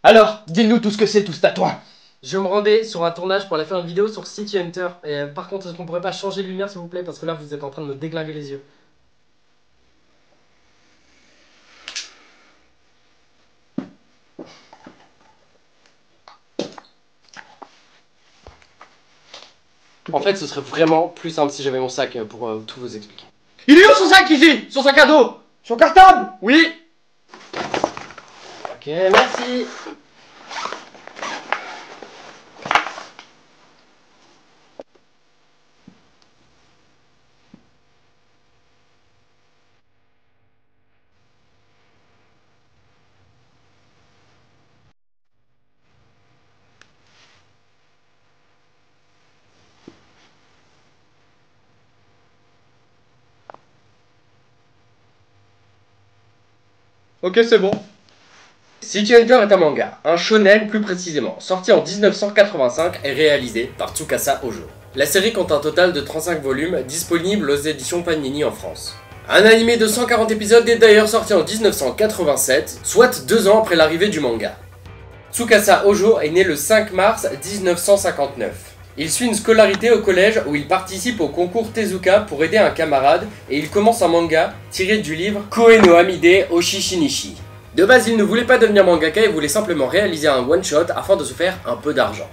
Alors, dis-nous tout ce que c'est, tout ce tatouage. Je me rendais sur un tournage pour aller faire une vidéo sur City Hunter. Et par contre, est-ce qu'on pourrait pas changer de lumière s'il vous plaît? Parce que là, vous êtes en train de me déglinguer les yeux. En fait, ce serait vraiment plus simple si j'avais mon sac pour tout vous expliquer. Il est où son sac ici? Son sac à dos? Son cartable? Oui. Ok, merci. Ok, c'est bon. City Hunter est un manga, un shonen plus précisément, sorti en 1985 et réalisé par Tsukasa Ojo. La série compte un total de 35 volumes disponibles aux éditions Panini en France. Un animé de 140 épisodes est d'ailleurs sorti en 1987, soit 2 ans après l'arrivée du manga. Tsukasa Ojo est né le 5 mars 1959. Il suit une scolarité au collège où il participe au concours Tezuka pour aider un camarade et il commence un manga tiré du livre Koe no Amide Oshishinishi. De base, il ne voulait pas devenir mangaka et voulait simplement réaliser un one-shot afin de se faire un peu d'argent.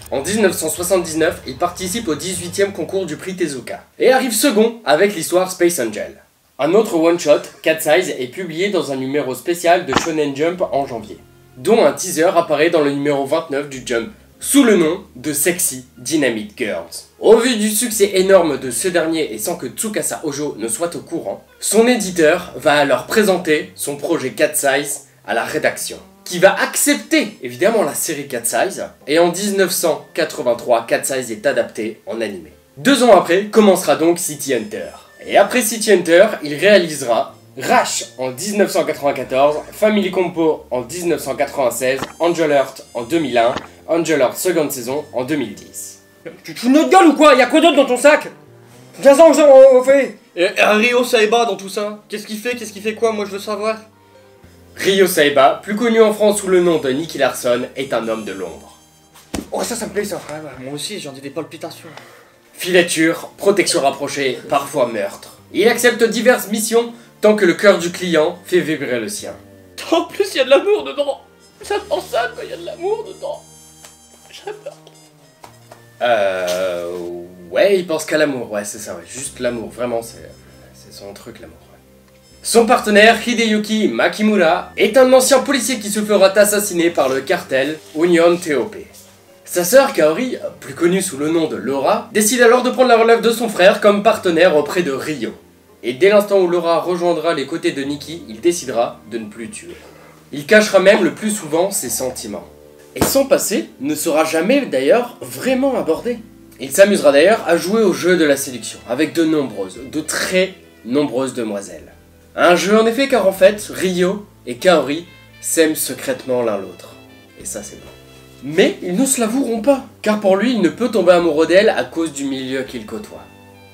En 1979, il participe au 18e concours du prix Tezuka et arrive second avec l'histoire Space Angel. Un autre one-shot, Cat Size, est publié dans un numéro spécial de Shonen Jump en janvier, dont un teaser apparaît dans le numéro 29 du Jump, sous le nom de Sexy Dynamite Girls. Au vu du succès énorme de ce dernier et sans que Tsukasa Ojo ne soit au courant, son éditeur va alors présenter son projet Cat Size à la rédaction, qui va accepter évidemment la série Cat Size, et en 1983, Cat Size est adapté en animé. 2 ans après, commencera donc City Hunter. Et après City Hunter, il réalisera Rash en 1994, Family Compo en 1996, Angel Heart en 2001, Angel Heart seconde saison en 2010. Tu te fous de notre gueule ou quoi? Y'a quoi d'autre dans ton sac? 15 ans que on fait. Et Ryo Saeba dans tout ça? Qu'est-ce qu'il fait? Qu'est-ce qu'il fait quoi? Moi je veux savoir. Ryo Saeba, plus connu en France sous le nom de Nicky Larson, est un homme de l'ombre. Oh ça me plaît ça. Ouais, bah, moi aussi j'en ai des palpitations. Filature, protection rapprochée, parfois meurtre. Il accepte diverses missions tant que le cœur du client fait vibrer le sien. En plus y a de l'amour dedans. J'adore ça quand y a de l'amour dedans. J'adore. Ouais, il pense qu'à l'amour, ouais, c'est ça, ouais. Juste l'amour, vraiment, c'est son truc, l'amour. Ouais. Son partenaire, Hideyuki Makimura, est un ancien policier qui se fera assassiner par le cartel Union TOP. Sa sœur, Kaori, plus connue sous le nom de Laura, décide alors de prendre la relève de son frère comme partenaire auprès de Ryo. Et dès l'instant où Laura rejoindra les côtés de Nikki, il décidera de ne plus tuer. Il cachera même le plus souvent ses sentiments. Et son passé ne sera jamais d'ailleurs vraiment abordé. Il s'amusera d'ailleurs à jouer au jeu de la séduction, avec de très nombreuses demoiselles. Un jeu en effet car en fait, Ryo et Kaori s'aiment secrètement l'un l'autre. Et ça c'est bon. Mais ils ne se l'avoueront pas, car pour lui il ne peut tomber amoureux d'elle à cause du milieu qu'il côtoie.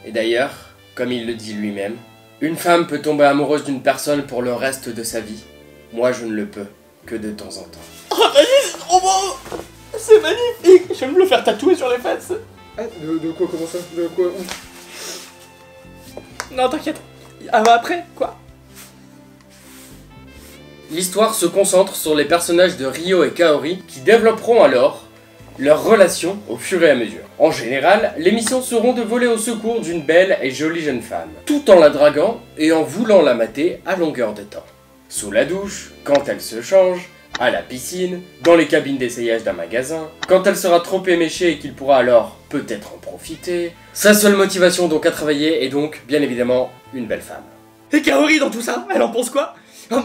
Et d'ailleurs, comme il le dit lui-même, une femme peut tomber amoureuse d'une personne pour le reste de sa vie. Moi je ne le peux que de temps en temps. Oh vas-y, c'est trop beau. C'est magnifique. Je vais me le faire tatouer sur les fesses. Ah, de quoi, comment ça? De quoi? Non t'inquiète. Ah bah après, quoi? L'histoire se concentre sur les personnages de Ryo et Kaori qui développeront alors leur relation au fur et à mesure. En général, les missions seront de voler au secours d'une belle et jolie jeune femme, tout en la draguant et en voulant la mater à longueur de temps. Sous la douche, quand elle se change, à la piscine, dans les cabines d'essayage d'un magasin, quand elle sera trop éméchée et qu'il pourra alors peut-être en profiter. Sa seule motivation donc à travailler est donc, bien évidemment, une belle femme. Et Kaori dans tout ça, elle en pense quoi?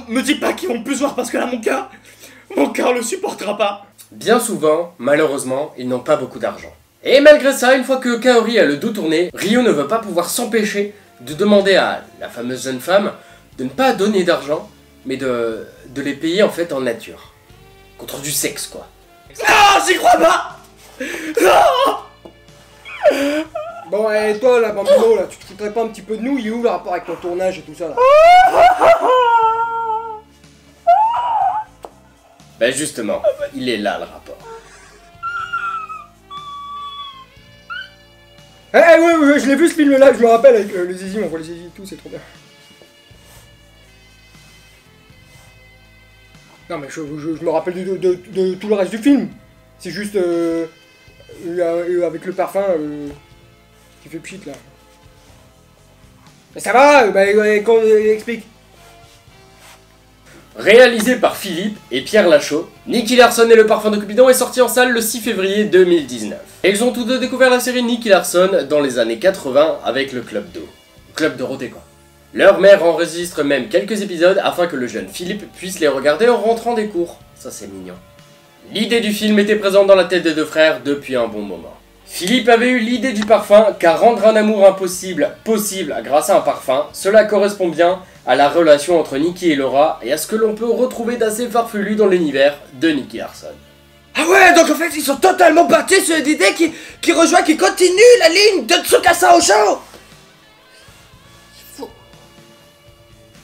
Me dis pas qu'ils vont plus voir parce que là mon cœur le supportera pas. Bien souvent, malheureusement, ils n'ont pas beaucoup d'argent. Et malgré ça, une fois que Kaori a le dos tourné, Ryo ne va pas pouvoir s'empêcher de demander à la fameuse jeune femme de ne pas donner d'argent, mais de les payer en fait en nature. Contre du sexe quoi. Non, j'y crois pas. Non. Bon, et toi là, Bambino, là, tu te foutrais pas un petit peu de nous? Il est où le rapport avec ton tournage et tout ça là? Ben justement, il est là le rapport. Ouais, je l'ai vu ce film là, je me rappelle avec le zizi, on voit les zizi et tout, c'est trop bien. Non mais je me rappelle de tout le reste du film. C'est juste avec le parfum qui fait pchit là. Mais ça va, explique. Réalisé par Philippe et Pierre Lachaud, Nicky Larson et le parfum de Cupidon est sorti en salle le 6 février 2019. Et ils ont tous deux découvert la série Nicky Larson dans les années 80 avec le Club d'eau. Club Dorothée quoi. Leur mère enregistre même quelques épisodes afin que le jeune Philippe puisse les regarder en rentrant des cours. Ça c'est mignon. L'idée du film était présente dans la tête des deux frères depuis un bon moment. Philippe avait eu l'idée du parfum car rendre un amour impossible possible grâce à un parfum, cela correspond bien à la relation entre Nicky et Laura et à ce que l'on peut retrouver d'assez farfelu dans l'univers de Nicky Larson. Ah ouais, donc en fait ils sont totalement partis sur l'idée qui rejoint, qui continue la ligne de Tsukasa Ojo.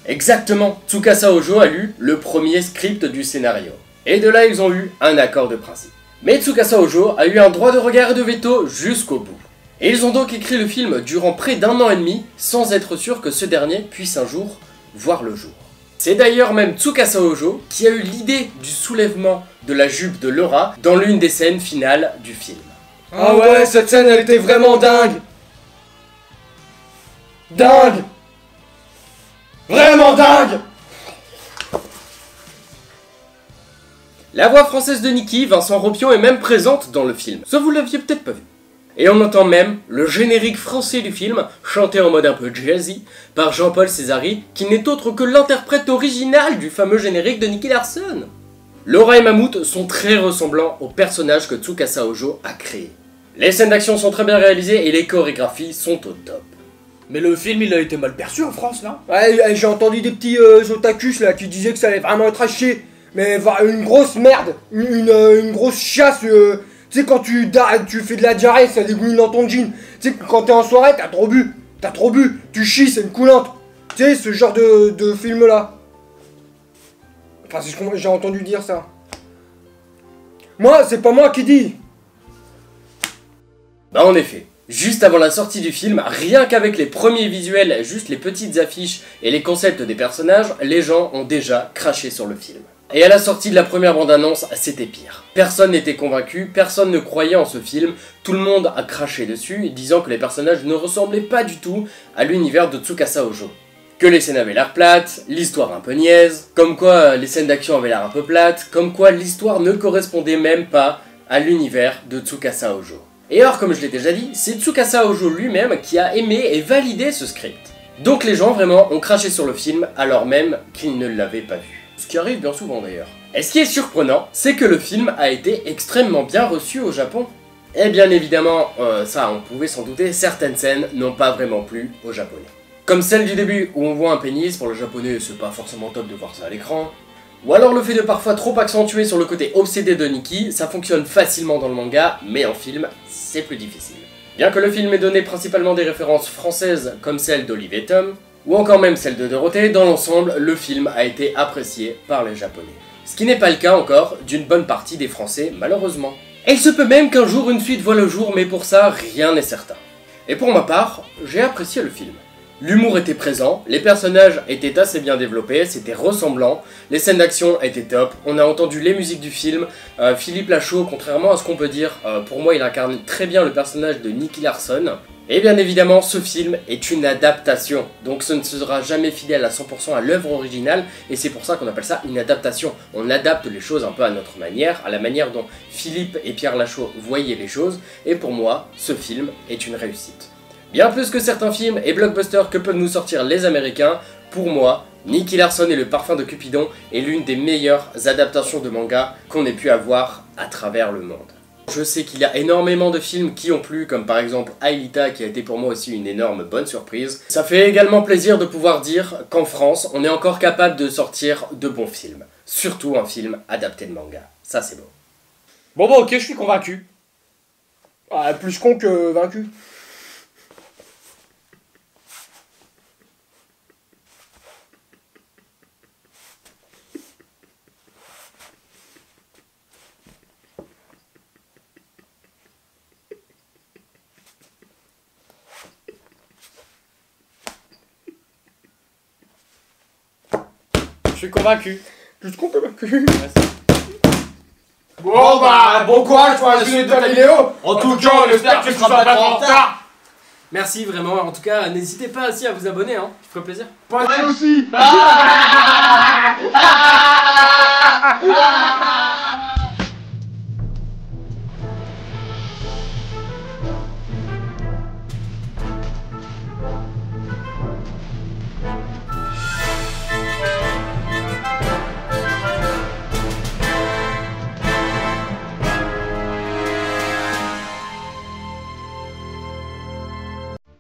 Exactement, Tsukasa Ojo a lu le premier script du scénario. Et de là ils ont eu un accord de principe. Mais Tsukasa Ojo a eu un droit de regard et de veto jusqu'au bout. Et ils ont donc écrit le film durant près d'1 an et demi sans être sûr que ce dernier puisse un jour voir le jour. C'est d'ailleurs même Tsukasa Ojo qui a eu l'idée du soulèvement de la jupe de Laura dans l'une des scènes finales du film. Ah ouais, cette scène elle était vraiment dingue. Dingue. Vraiment dingue. La voix française de Nicky, Vincent Ropion, est même présente dans le film, ça vous l'aviez peut-être pas vu. Et on entend même le générique français du film, chanté en mode un peu jazzy, par Jean-Paul Césari, qui n'est autre que l'interprète original du fameux générique de Nicky Larson. Laura et Mammouth sont très ressemblants au personnage que Tsukasa Ojo a créé. Les scènes d'action sont très bien réalisées et les chorégraphies sont au top. Mais le film il a été mal perçu en France, non? Ouais, j'ai entendu des petits otakus là qui disaient que ça allait vraiment être à chier. Mais une grosse merde, une grosse chiasse, tu sais quand tu fais de la diarrhée, ça dégouline dans ton jean. Tu sais quand t'es en soirée, t'as trop bu, tu chies, c'est une coulante. Tu sais, ce genre de film là. Enfin, j'ai entendu dire ça. Moi, c'est pas moi qui dis. Bah en effet, juste avant la sortie du film, rien qu'avec les premiers visuels, juste les petites affiches et les concepts des personnages, les gens ont déjà craché sur le film. Et à la sortie de la première bande-annonce, c'était pire. Personne n'était convaincu, personne ne croyait en ce film, tout le monde a craché dessus, disant que les personnages ne ressemblaient pas du tout à l'univers de Tsukasa Ojo. Que les scènes avaient l'air plates, l'histoire un peu niaise, comme quoi les scènes d'action avaient l'air un peu plates, comme quoi l'histoire ne correspondait même pas à l'univers de Tsukasa Ojo. Et alors, comme je l'ai déjà dit, c'est Tsukasa Ojo lui-même qui a aimé et validé ce script. Donc les gens vraiment ont craché sur le film alors même qu'ils ne l'avaient pas vu. Ce qui arrive bien souvent d'ailleurs. Et ce qui est surprenant, c'est que le film a été extrêmement bien reçu au Japon. Et bien évidemment, ça on pouvait s'en douter, certaines scènes n'ont pas vraiment plu aux Japonais. Comme celle du début où on voit un pénis, pour le Japonais c'est pas forcément top de voir ça à l'écran. Ou alors le fait de parfois trop accentuer sur le côté obsédé de Nicky, ça fonctionne facilement dans le manga, mais en film, c'est plus difficile. Bien que le film ait donné principalement des références françaises comme celle d'Olivier Tom, ou encore même celle de Dorothée, dans l'ensemble, le film a été apprécié par les Japonais. Ce qui n'est pas le cas encore d'une bonne partie des Français, malheureusement. Et il se peut même qu'un jour une suite voit le jour, mais pour ça, rien n'est certain. Et pour ma part, j'ai apprécié le film. L'humour était présent, les personnages étaient assez bien développés, c'était ressemblant, les scènes d'action étaient top, on a entendu les musiques du film, Philippe Lachaud, contrairement à ce qu'on peut dire, pour moi il incarne très bien le personnage de Nicky Larson. Et bien évidemment, ce film est une adaptation, donc ce ne sera jamais fidèle à 100% à l'œuvre originale, et c'est pour ça qu'on appelle ça une adaptation. On adapte les choses un peu à notre manière, à la manière dont Philippe et Pierre Lachaud voyaient les choses, et pour moi, ce film est une réussite. Bien plus que certains films et blockbusters que peuvent nous sortir les Américains, pour moi, Nicky Larson et le parfum de Cupidon est l'une des meilleures adaptations de manga qu'on ait pu avoir à travers le monde. Je sais qu'il y a énormément de films qui ont plu, comme par exemple Aelita qui a été pour moi aussi une énorme bonne surprise. Ça fait également plaisir de pouvoir dire qu'en France, on est encore capable de sortir de bons films. Surtout un film adapté de manga. Ça c'est beau. Bon bah ok, je suis convaincu. Ah, plus con que vaincu. suis convaincu. Juste convaincu. Merci. Bon bah, bon courage pour la suite de ta vidéo. En tout cas, on espère que tu seras pas trop en retard. Merci vraiment, en tout cas, n'hésitez pas aussi à vous abonner, hein, ça ferait plaisir. Pas de soucis.